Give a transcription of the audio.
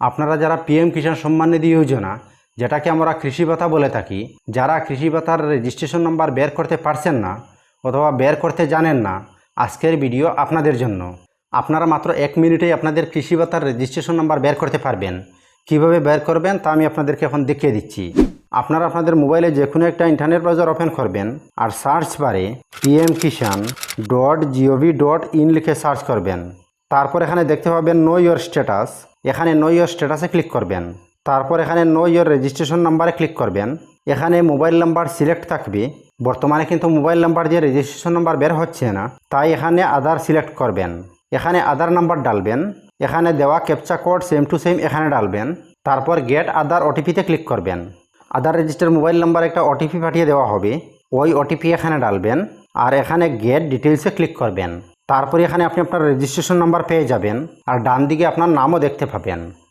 আপনারা যারা পিএম কিষাণ সম্মান নিধি যোজনা, যেটাকে আমরা কৃষি ভাতা বলে থাকি, যারা কৃষি ভাতার রেজিস্ট্রেশন নাম্বার বের করতে পারছেন না অথবা বের করতে জানেন না, আজকের ভিডিও আপনাদের জন্য। আপনারা মাত্র 1 মিনিটেই আপনাদের কৃষি ভাতার রেজিস্ট্রেশন নাম্বার বের করতে পারবেন। কিভাবে বের করবেন তা আমি আপনাদেরকে এখন দেখিয়ে দিচ্ছি। আপনারা আপনাদের মোবাইলে যে কোনো একটা ইন্টারনেট ব্রাউজার ওপেন করবেন আর সার্চ বারে pmkishan.gov.in লিখে সার্চ করবেন। তারপর এখানে দেখতে পাবেন নো ইয়োর স্ট্যাটাস। এখানে নো ইয়োর স্ট্যাটাসে ক্লিক করবেন। তারপর এখানে নো ইয়োর রেজিস্ট্রেশন নাম্বারে ক্লিক করবেন। এখানে মোবাইল নাম্বার সিলেক্ট থাকবে। বর্তমানে কিন্তু মোবাইল নাম্বার দিয়ে রেজিস্ট্রেশন নাম্বার বের হচ্ছে না, তাই এখানে আধার সিলেক্ট করবেন। এখানে আধার নাম্বার ডালবেন। এখানে দেওয়া captcha code same to same এখানে ডালবেন। তারপর গেট আধার ওটিপিতে ক্লিক করবেন। আধার রেজিস্টার মোবাইল নাম্বার একটা ওটিপি পাঠিয়ে দেওয়া হবে, ওই ওটিপি এখানে ডালবেন আর এখানে গেট ডিটেলসে ক্লিক করবেন। তারপরে এখানে আপনি আপনার রেজিস্ট্রেশন নাম্বার পেয়ে যাবেন আর ডান দিকে আপনার নামও দেখতে পাবেন।